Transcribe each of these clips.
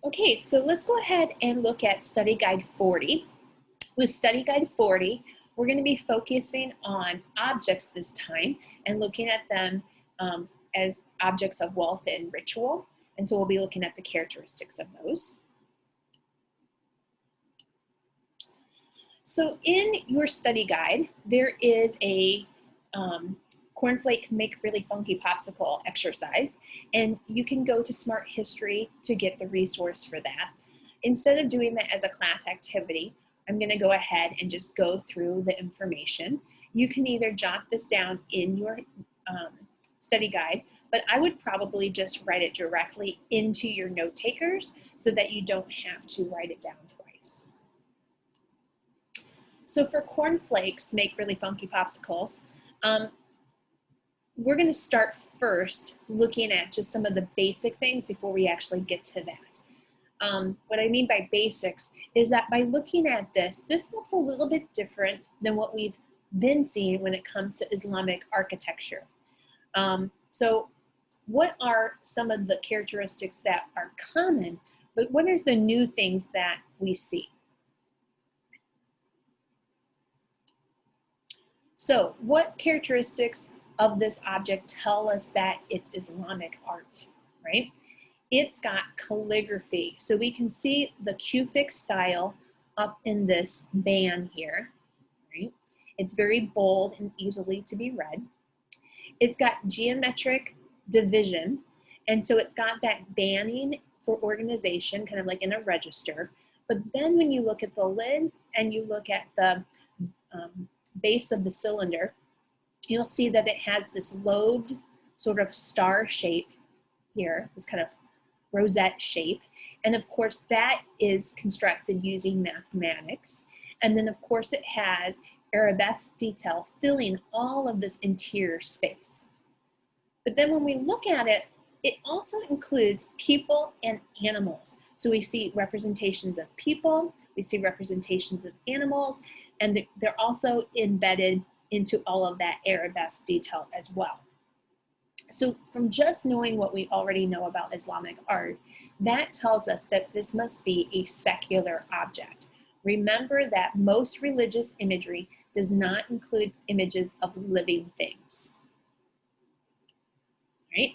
Okay, so let's go ahead and look at Study Guide 40. With Study Guide 40, we're going to be focusing on objects this time and looking at them as objects of wealth and ritual. And so we'll be looking at the characteristics of those. So in your study guide, there is a cornflake make really funky popsicle exercise, and you can go to Smart History to get the resource for that. Instead of doing that as a class activity, I'm going to go ahead and just go through the information. You can either jot this down in your study guide, but I would probably just write it directly into your note takers so that you don't have to write it down twice. So for cornflakes make really funky popsicles, we're going to start first looking at just some of the basic things before we actually get to that. What I mean by basics is that by looking at this looks a little bit different than what we've been seeing when it comes to Islamic architecture. So what are some of the characteristics that are common, but what are the new things that we see? So what characteristics of this object tell us that it's Islamic art, right? It's got calligraphy. So we can see the Kufic style up in this band here, right? It's very bold and easily to be read. It's got geometric division. And so it's got that banding for organization, kind of like in a register. But then when you look at the lid and you look at the base of the cylinder, you'll see that it has this lobed sort of star shape here, this kind of rosette shape. And of course that is constructed using mathematics. And then of course it has Arabesque detail filling all of this interior space. But then when we look at it, it also includes people and animals. So we see representations of people, we see representations of animals, and they're also embedded into all of that Arabesque detail as well. So from just knowing what we already know about Islamic art, that tells us that this must be a secular object. Remember that most religious imagery does not include images of living things. Right?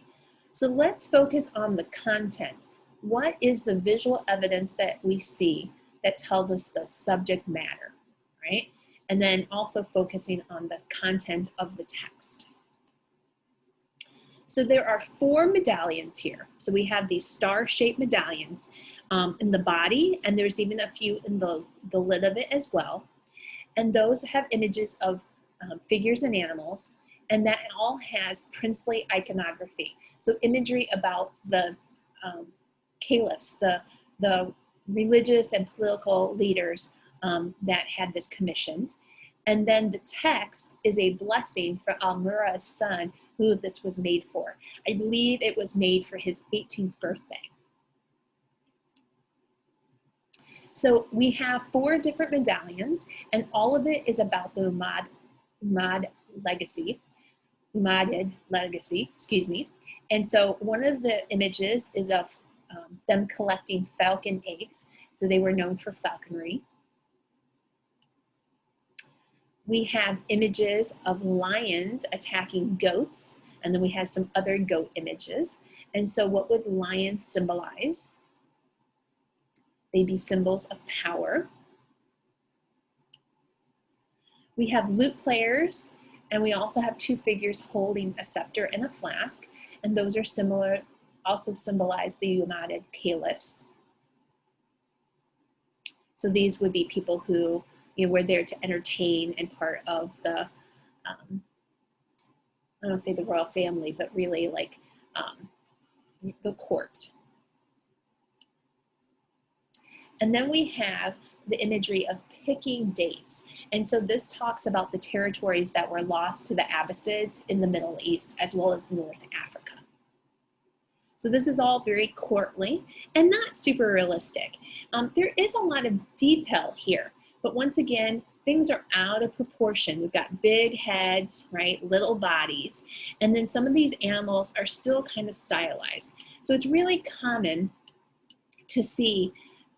So let's focus on the content. What is the visual evidence that we see that tells us the subject matter, right? And then also focusing on the content of the text. So there are 4 medallions here. So we have these star-shaped medallions in the body, and there's even a few in the lid of it as well. And those have images of figures and animals, and that all has princely iconography. So imagery about the caliphs, the religious and political leaders that had this commissioned. And then the text is a blessing for al-Mughira's son, who this was made for. I believe it was made for his 18th birthday. So we have 4 different medallions, and all of it is about the Umayyad legacy, excuse me. And so one of the images is of them collecting falcon eggs. So they were known for falconry. We have images of lions attacking goats, and then we have some other goat images. And so what would lions symbolize? They'd be symbols of power. We have lute players, and we also have 2 figures holding a scepter and a flask, and those are similar, also symbolize the Umayyad caliphs. So these would be people who were there to entertain and part of the, I don't want to say the royal family, but really like the court. And then we have the imagery of picking dates. And so this talks about the territories that were lost to the Abbasids in the Middle East, as well as North Africa. So this is all very courtly and not super realistic. There is a lot of detail here, but once again, things are out of proportion. We've got big heads, right, little bodies, and then some of these animals are still kind of stylized. So it's really common to see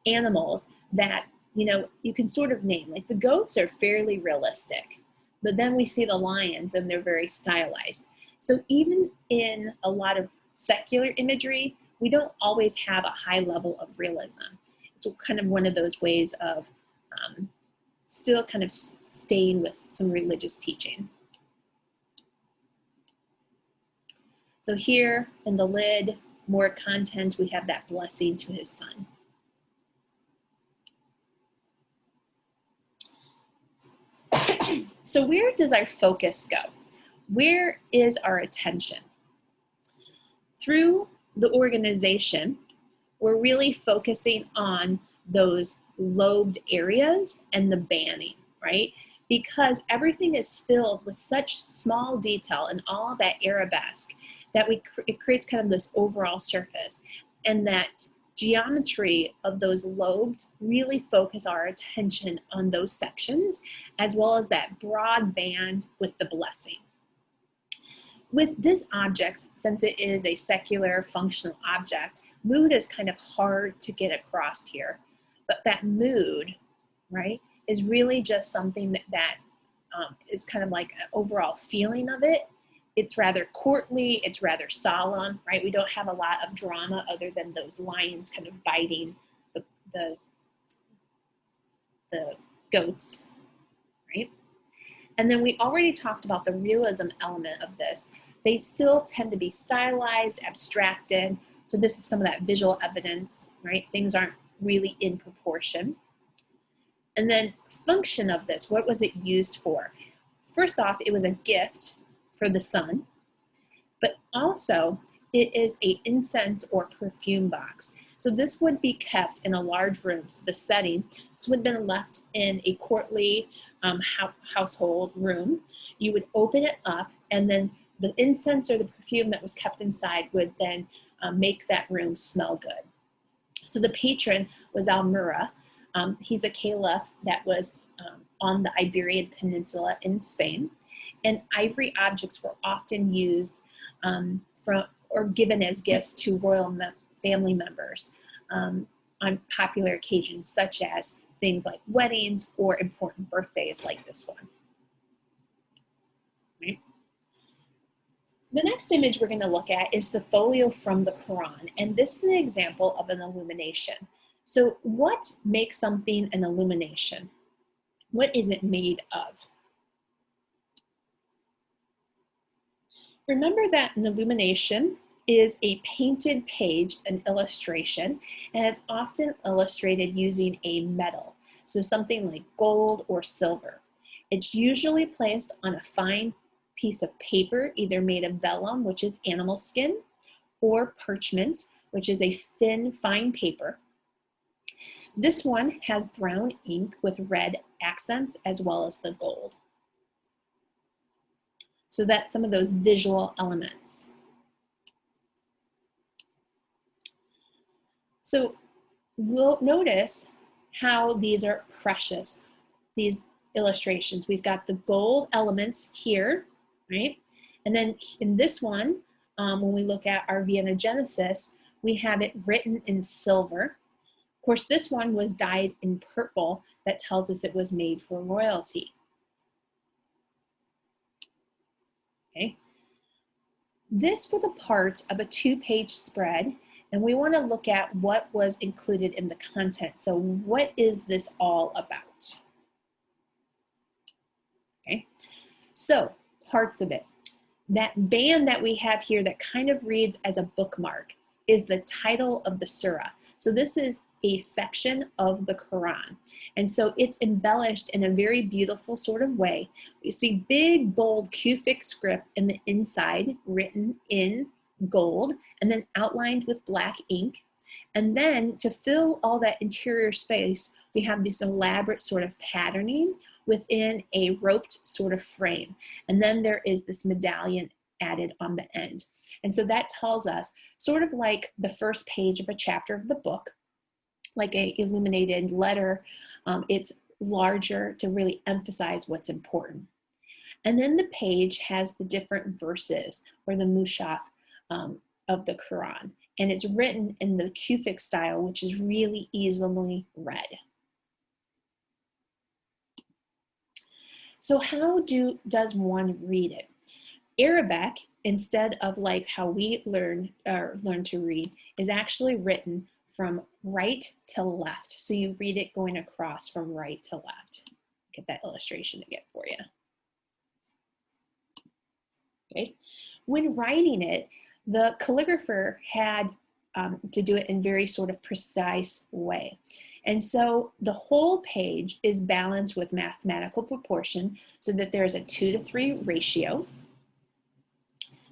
animals that, you know, you can sort of name. Like the goats are fairly realistic, but then we see the lions and they're very stylized. So even in a lot of secular imagery, we don't always have a high level of realism. It's kind of one of those ways of still kind of staying with some religious teaching. So here in the lid, more content, we have that blessing to his son. So where does our focus go? Where is our attention? Through the organization, we're really focusing on those lobed areas and the banding, right? Because everything is filled with such small detail and all that arabesque that it creates kind of this overall surface. And that geometry of those lobed really focus our attention on those sections, as well as that broad band with the blessing. With this object, since it is a secular functional object, mood is kind of hard to get across here. But that mood, right, is really just something that is kind of like an overall feeling of it. It's rather courtly, it's rather solemn, right? We don't have a lot of drama other than those lions kind of biting the goats, right? And then we already talked about the realism element of this. They still tend to be stylized, abstracted. So this is some of that visual evidence, right? Things aren't really in proportion. And then function of this, what was it used for? First off, it was a gift for the son, but also it is an incense or perfume box. So this would be kept in a large room. So the setting, this would have been left in a courtly household room. You would open it up, and then the incense or the perfume that was kept inside would then make that room smell good. So the patron was al-Mughira. He's a caliph that was on the Iberian Peninsula in Spain. And ivory objects were often used or given as gifts to royal family members on popular occasions, such as things like weddings or important birthdays like this one. Right? The next image we're going to look at is the folio from the Quran, and this is an example of an illumination. So what makes something an illumination? What is it made of? Remember that an illumination is a painted page, an illustration, and it's often illustrated using a metal, so something like gold or silver. It's usually placed on a fine piece of paper, either made of vellum, which is animal skin, or parchment, which is a thin, fine paper. This one has brown ink with red accents as well as the gold. So that's some of those visual elements. So we'll notice how these are precious, these illustrations. We've got the gold elements here, right? And then in this one, when we look at our Vienna Genesis, we have it written in silver. Of course, this one was dyed in purple. That tells us it was made for royalty. Okay. This was a part of a 2-page spread, and we want to look at what was included in the content. So what is this all about? Okay, so parts of it. That band that we have here that kind of reads as a bookmark is the title of the surah. So this is a section of the Quran. And so it's embellished in a very beautiful sort of way. We see big, bold cufic script in the inside written in gold and then outlined with black ink. And then to fill all that interior space, we have this elaborate sort of patterning within a roped sort of frame. And then there is this medallion added on the end. And so that tells us, sort of like the first page of a chapter of the book, like a illuminated letter, it's larger to really emphasize what's important. And then the page has the different verses or the mushaf of the Quran. and it's written in the Cufic style, which is really easily read. So how does one read it? Arabesque, instead of like how we learn to read, is actually written from right to left. So you read it going across from right to left. Get that illustration again for you. Okay. When writing it, the calligrapher had to do it in a very sort of precise way. And so the whole page is balanced with mathematical proportion so that there's a 2:3 ratio.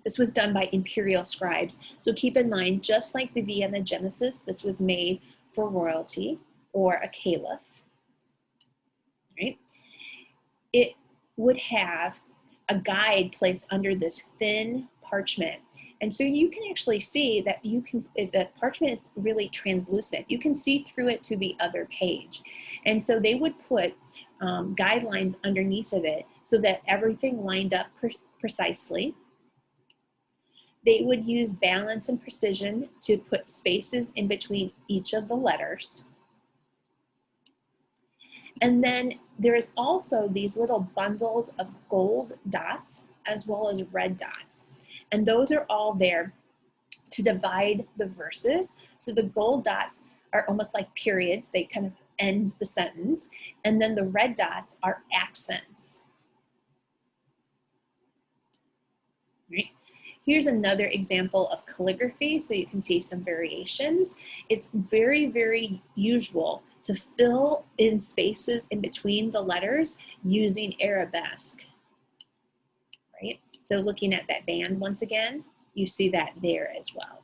This was done by imperial scribes. So keep in mind, just like the Vienna Genesis, this was made for royalty or a caliph, right? It would have a guide placed under this thin parchment. And so you can actually see that the parchment is really translucent. You can see through it to the other page. And so they would put guidelines underneath of it so that everything lined up precisely. They would use balance and precision to put spaces in between each of the letters. And then there's also these little bundles of gold dots as well as red dots. And those are all there to divide the verses. So the gold dots are almost like periods. They kind of end the sentence. And then the red dots are accents. Right? Here's another example of calligraphy, so you can see some variations. It's very, very usual to fill in spaces in between the letters using arabesque, right? So looking at that band once again, you see that there as well.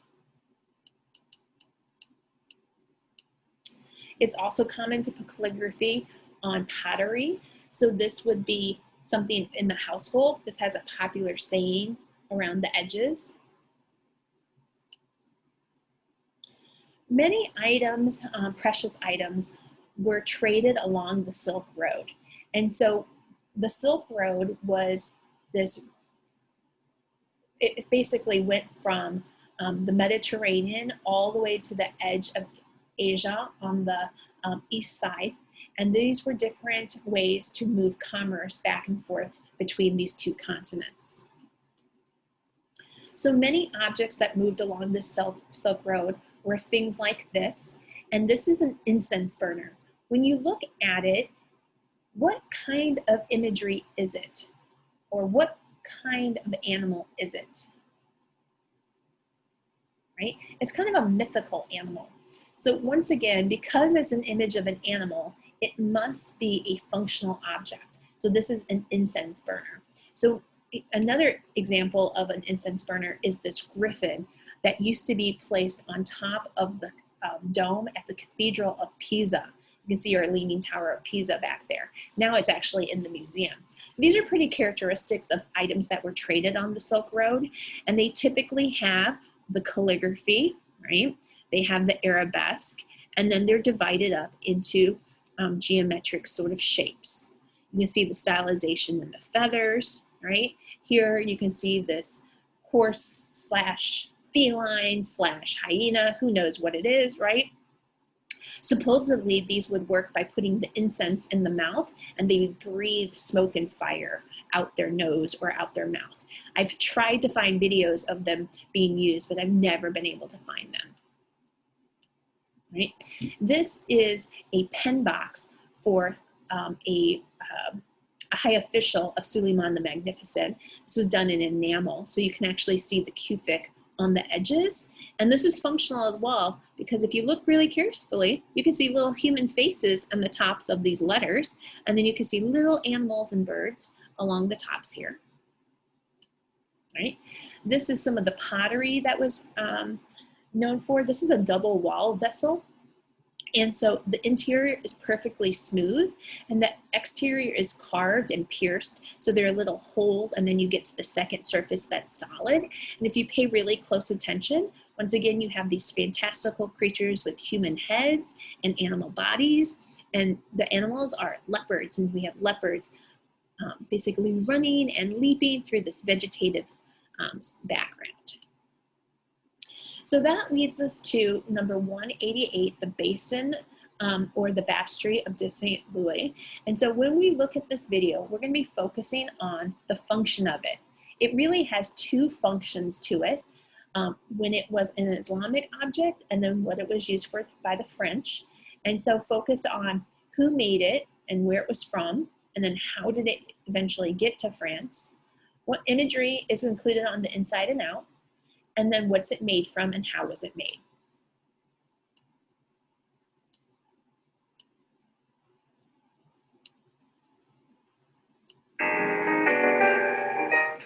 It's also common to put calligraphy on pottery. So this would be something in the household. This has a popular saying around the edges. Many items, precious items, were traded along the Silk Road. And so the Silk Road was this, it basically went from the Mediterranean all the way to the edge of Asia on the east side. And these were different ways to move commerce back and forth between these two continents. So many objects that moved along this Silk Road were things like this, and this is an incense burner. When you look at it, what kind of imagery is it? Or what kind of animal is it? Right? It's kind of a mythical animal. So once again, because it's an image of an animal, it must be a functional object. So this is an incense burner. So another example of an incense burner is this griffin that used to be placed on top of the dome at the Cathedral of Pisa. You can see our Leaning Tower of Pisa back there. Now it's actually in the museum. These are pretty characteristics of items that were traded on the Silk Road, and they typically have the calligraphy, right? They have the arabesque, and then they're divided up into geometric sort of shapes. You can see the stylization in the feathers, right? Here you can see this horse slash feline slash hyena, who knows what it is, right? Supposedly these would work by putting the incense in the mouth, and they would breathe smoke and fire out their nose or out their mouth. I've tried to find videos of them being used, but I've never been able to find them. Right? This is a pen box for a high official of Suleiman the Magnificent. This was done in enamel, so you can actually see the Cufic on the edges. And this is functional as well, because if you look really carefully, you can see little human faces on the tops of these letters, and then you can see little animals and birds along the tops here. Right? This is some of the pottery that was known for. This is a double wall vessel. And so the interior is perfectly smooth, and the exterior is carved and pierced. So there are little holes, and then you get to the second surface that's solid. And if you pay really close attention, once again, you have these fantastical creatures with human heads and animal bodies. And the animals are leopards, and we have leopards basically running and leaping through this vegetative background. So that leads us to number 188, the Basin or the Baptistry of de St. Louis. And so when we look at this video, we're going to be focusing on the function of it. It really has two functions to it. When it was an Islamic object and then what it was used for by the French. And so focus on who made it and where it was from, and then how did it eventually get to France, what imagery is included on the inside and out, and then what's it made from and how was it made.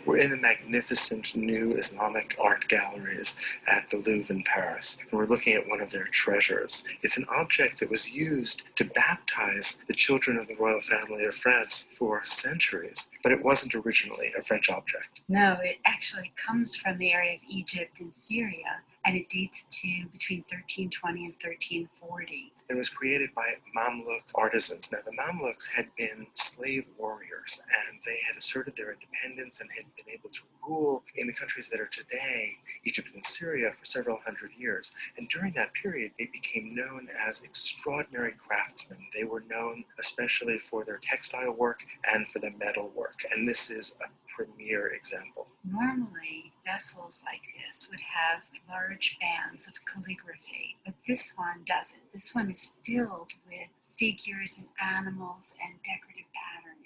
We're in the magnificent new Islamic art galleries at the Louvre in Paris, and we're looking at one of their treasures. It's an object that was used to baptize the children of the royal family of France for centuries, but it wasn't originally a French object. No, it actually comes from the area of Egypt and Syria, and it dates to between 1320 and 1340. It was created by Mamluk artisans. Now, the Mamluks had been slave warriors, and they had asserted their independence and had been able to rule in the countries that are today Egypt and Syria for several hundred years. And during that period, they became known as extraordinary craftsmen. They were known especially for their textile work and for the metal work, and this is a premier example. Normally, vessels like this would have large bands of calligraphy, but this one doesn't. This one is filled with figures and animals and decorative patterning.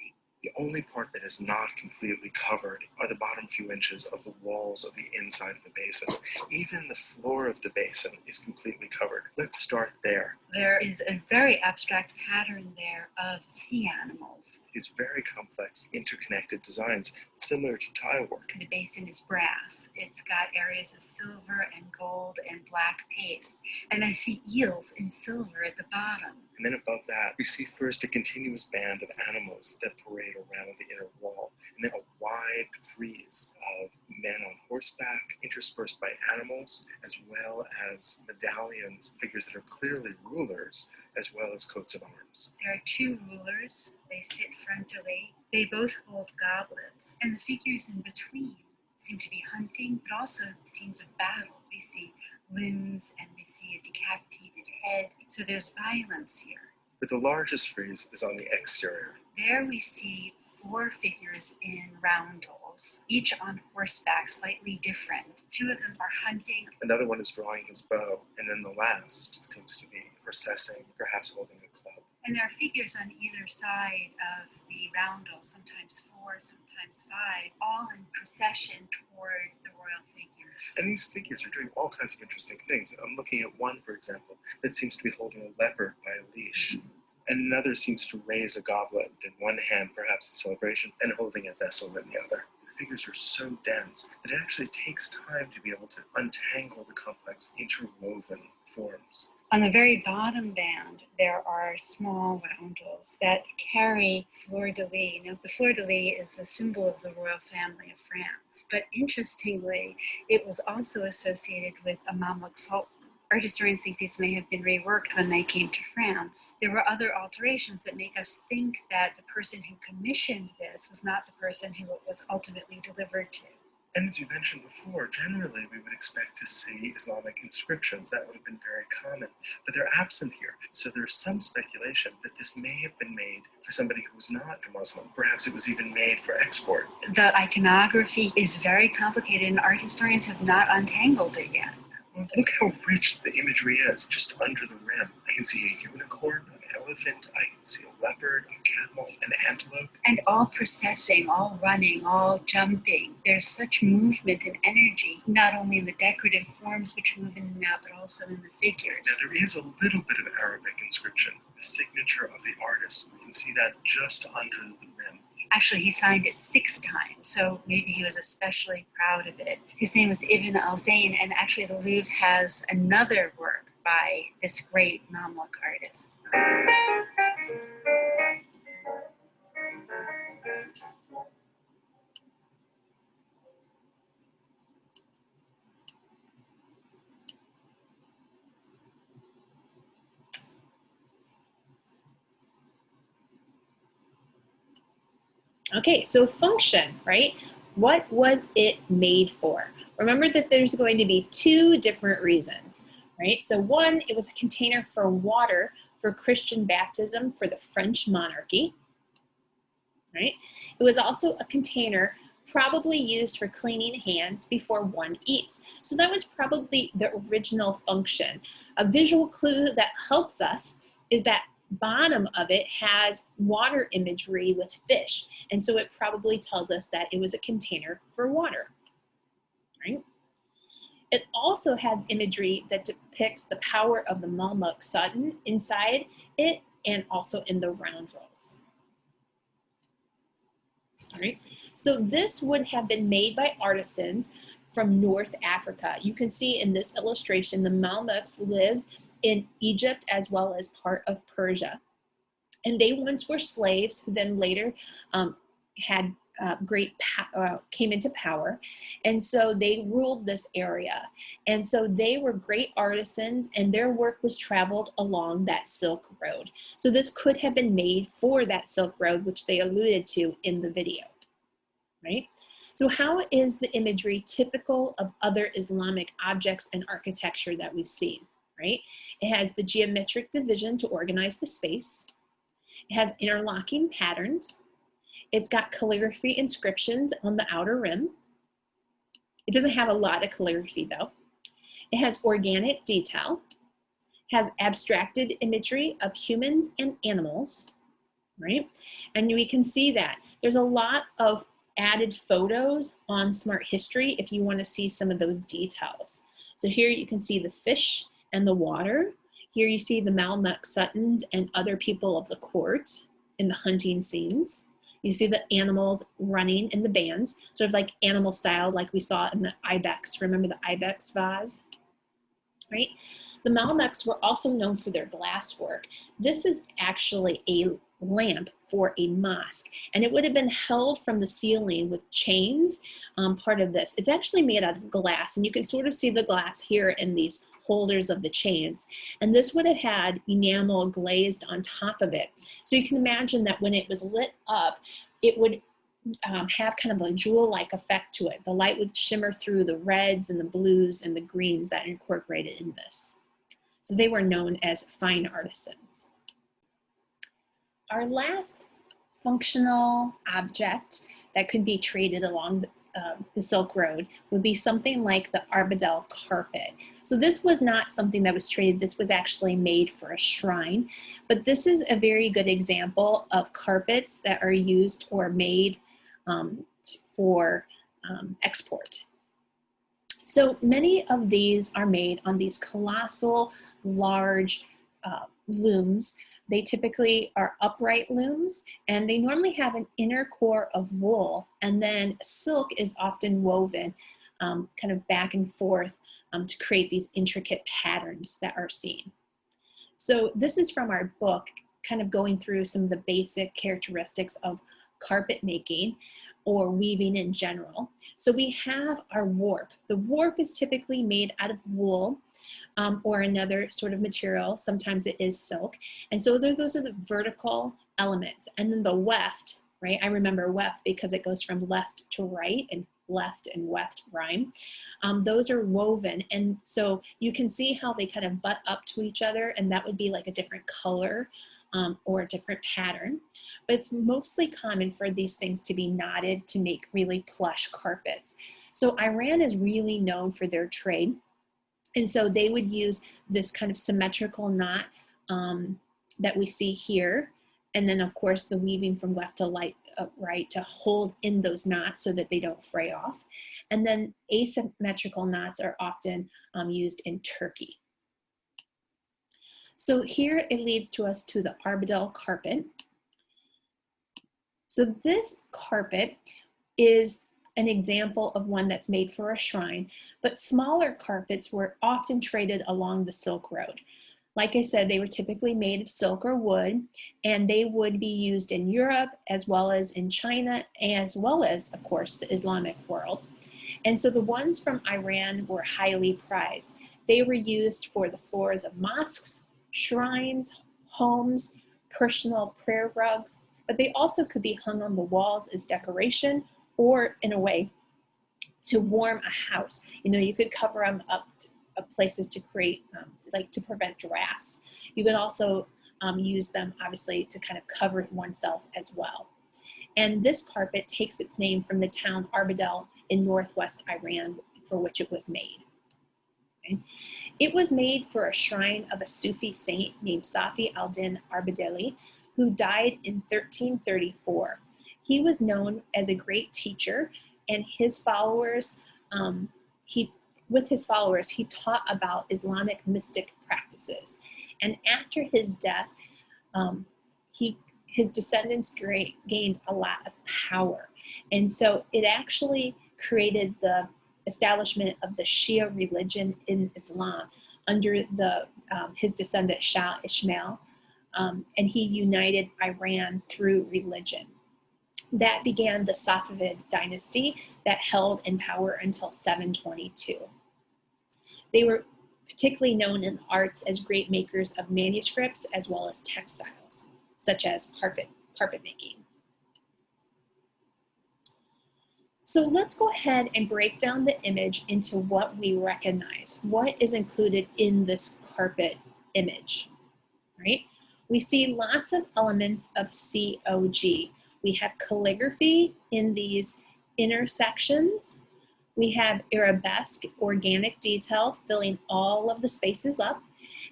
The only part that is not completely covered are the bottom few inches of the walls of the inside of the basin. Even the floor of the basin is completely covered. Let's start there. There is a very abstract pattern there of sea animals. These very complex, interconnected designs, similar to tile work. The basin is brass. It's got areas of silver and gold and black paste. And I see eels in silver at the bottom. And then above that, we see first a continuous band of animals that parade around the inner wall, and then a wide frieze of men on horseback, interspersed by animals, as well as medallions, figures that are clearly rulers, as well as coats of arms. There are two rulers. They sit frontally. They both hold goblets, and the figures in between seem to be hunting, but also scenes of battle. We see limbs and we see a decapitated head, so there's violence here. But the largest frieze is on the exterior. There we see 4 figures in roundels, each on horseback, slightly different. 2 of them are hunting. Another one is drawing his bow, and then the last seems to be processing, perhaps holding a club. And there are figures on either side of the roundel, sometimes 4, sometimes 5, all in procession toward the royal figures. And these figures are doing all kinds of interesting things. I'm looking at one, for example, that seems to be holding a leopard by a leash. And another seems to raise a goblet in one hand, perhaps in celebration, and holding a vessel in the other. The figures are so dense that it actually takes time to be able to untangle the complex interwoven forms. On the very bottom band, there are small roundels that carry fleur-de-lis. Now, the fleur-de-lis is the symbol of the royal family of France, but interestingly, it was also associated with a Mamluk sultan. Art historians think these may have been reworked when they came to France. There were other alterations that make us think that the person who commissioned this was not the person who it was ultimately delivered to. And as you mentioned before, generally we would expect to see Islamic inscriptions. That would have been very common, but they're absent here. So there's some speculation that this may have been made for somebody who was not a Muslim. Perhaps it was even made for export. The iconography is very complicated, and art historians have not untangled it yet. Well, look how rich the imagery is just under the rim. I can see a unicorn, an elephant, I can see a leopard, a camel, an antelope. And all processing, all running, all jumping. There's such movement and energy, not only in the decorative forms which move in and out, but also in the figures. Now there is a little bit of Arabic inscription, the signature of the artist. We can see that just under the rim. Actually, he signed it 6 times, so maybe he was especially proud of it. His name was Ibn al-Zayn, and actually the Louvre has another work by this great Mamluk artist. Okay, so function, right? What was it made for? remember that there's going to be two different reasons, right? So one, it was a container for water for Christian baptism for the French monarchy, right? It was also a container probably used for cleaning hands before one eats. So that was probably the original function. A visual clue that helps us is that bottom of it has water imagery with fish. And so it probably tells us that it was a container for water, right? It also has imagery that depicts the power of the Malmuk Sutton inside it and also in the roundels. All right, so this would have been made by artisans from North Africa. You can see in this illustration, the Malmuks lived in Egypt as well as part of Persia. And they once were slaves who then later came into power. And so they ruled this area. And so they were great artisans and their work was traveled along that Silk Road. So this could have been made for that Silk Road, which they alluded to in the video, right? So how is the imagery typical of other Islamic objects and architecture that we've seen, right? It has the geometric division to organize the space. It has interlocking patterns. It's got calligraphy inscriptions on the outer rim. It doesn't have a lot of calligraphy though. It has organic detail, has abstracted imagery of humans and animals, right? And we can see that there's a lot of added photos on Smart History if you want to see some of those details. So here you can see the fish and the water. Here you see the Malmuk Suttons and other people of the court in the hunting scenes. You see the animals running in the bands, sort of like animal style like we saw in the ibex. Remember the ibex vase, right? The Malmuks were also known for their glass work. This is actually a lamp for a mosque, and it would have been held from the ceiling with chains, part of this. It's actually made out of glass, and you can sort of see the glass here in these holders of the chains. And this would have had enamel glazed on top of it. So you can imagine that when it was lit up, it would have kind of a jewel-like effect to it. The light would shimmer through the reds and the blues and the greens that are incorporated in this. So they were known as fine artisans. Our last functional object that could be traded along the Silk Road would be something like the Ardabil Carpet. So this was not something that was traded, this was actually made for a shrine, but this is a very good example of carpets that are used or made for export. So many of these are made on these colossal, large looms. They typically are upright looms, and they normally have an inner core of wool, and then silk is often woven kind of back and forth to create these intricate patterns that are seen. So this is from our book, kind of going through some of the basic characteristics of carpet making or weaving in general. So we have our warp. The warp is typically made out of wool or another sort of material. Sometimes it is silk. And so those are the vertical elements. And then the weft, right? I remember weft because it goes from left to right, and left and weft rhyme. Those are woven. And so you can see how they kind of butt up to each other, and that would be like a different color or a different pattern. But it's mostly common for these things to be knotted to make really plush carpets. So Iran is really known for their trade. And so they would use this kind of symmetrical knot that we see here. And then of course the weaving from left to right to hold in those knots so that they don't fray off. And then asymmetrical knots are often used in Turkey. So here it leads to us to the Ardabil Carpet. So this carpet is an example of one that's made for a shrine, but smaller carpets were often traded along the Silk Road. Like I said, they were typically made of silk or wood, and they would be used in Europe as well as in China, as well as, of course, the Islamic world. And so the ones from Iran were highly prized. They were used for the floors of mosques, shrines, homes, personal prayer rugs, but they also could be hung on the walls as decoration or, in a way, to warm a house. You know, you could cover them up places to create, like to prevent drafts. You could also use them obviously to kind of cover oneself as well. And this carpet takes its name from the town Ardabil in northwest Iran, for which it was made. Okay. It was made for a shrine of a Sufi saint named Safi al-Din Arbadili, who died in 1334. He was known as a great teacher, and his followers, with his followers, he taught about Islamic mystic practices. And after his death, his descendants gained a lot of power. And so it actually created the establishment of the Shia religion in Islam under his descendant Shah Ismail, and he united Iran through religion. That began the Safavid dynasty that held in power until 722. They were particularly known in the arts as great makers of manuscripts as well as textiles, such as carpet making. So let's go ahead and break down the image into what we recognize. What is included in this carpet image, right? We see lots of elements of COG. We have calligraphy in these intersections. We have Arabesque, organic detail, filling all of the spaces up.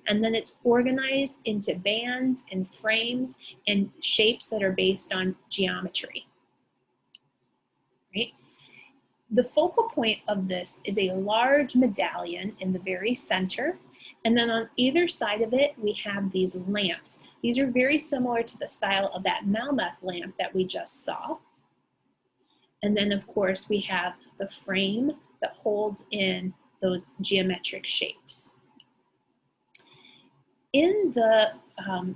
And then it's organized into bands and frames and shapes that are based on geometry, right? The focal point of this is a large medallion in the very center. And then on either side of it, we have these lamps. These are very similar to the style of that Melmeth lamp that we just saw. And then of course we have the frame that holds in those geometric shapes. In the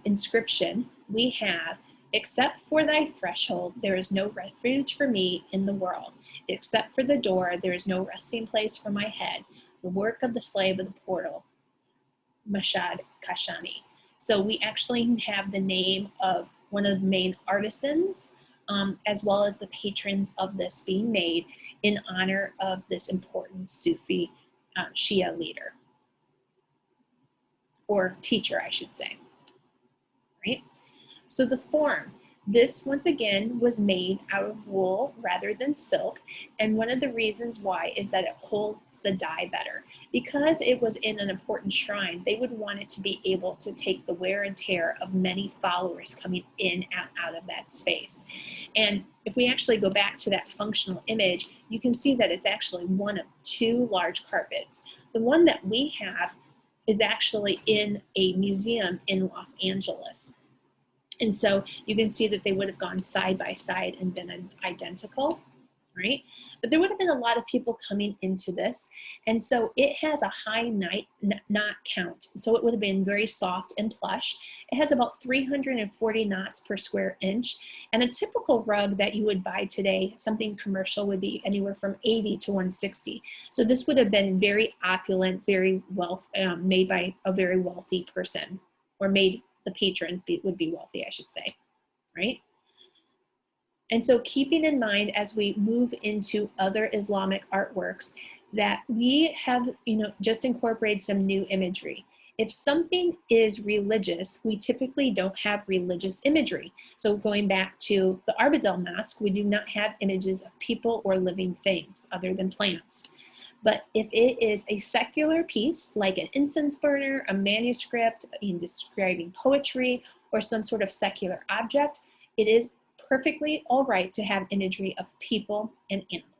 inscription, we have, except for thy threshold, there is no refuge for me in the world. Except for the door, there is no resting place for my head. The work of the slave of the portal, Mashad Kashani. So we actually have the name of one of the main artisans, as well as the patrons of this being made in honor of this important Sufi Shia leader, or teacher, I should say, right? So the form, this once again was made out of wool rather than silk, and one of the reasons why is that it holds the dye better. Because it was in an important shrine, they would want it to be able to take the wear and tear of many followers coming in and out of that space. And if we actually go back to that functional image, you can see that it's actually one of two large carpets. The one that we have is actually in a museum in Los Angeles. And so you can see that they would have gone side by side and been identical, right? But there would have been a lot of people coming into this. And so it has a high knot count. So it would have been very soft and plush. It has about 340 knots per square inch. And a typical rug that you would buy today, something commercial, would be anywhere from 80 to 160. So this would have been very opulent, very made by a very wealthy person, or made the patron would be wealthy, I should say, right? And so keeping in mind as we move into other Islamic artworks that we have, just incorporated some new imagery. If something is religious, we typically don't have religious imagery. So going back to the Ardabil mask, we do not have images of people or living things other than plants. But if it is a secular piece, like an incense burner, a manuscript, describing poetry, or some sort of secular object, it is perfectly all right to have imagery of people and animals.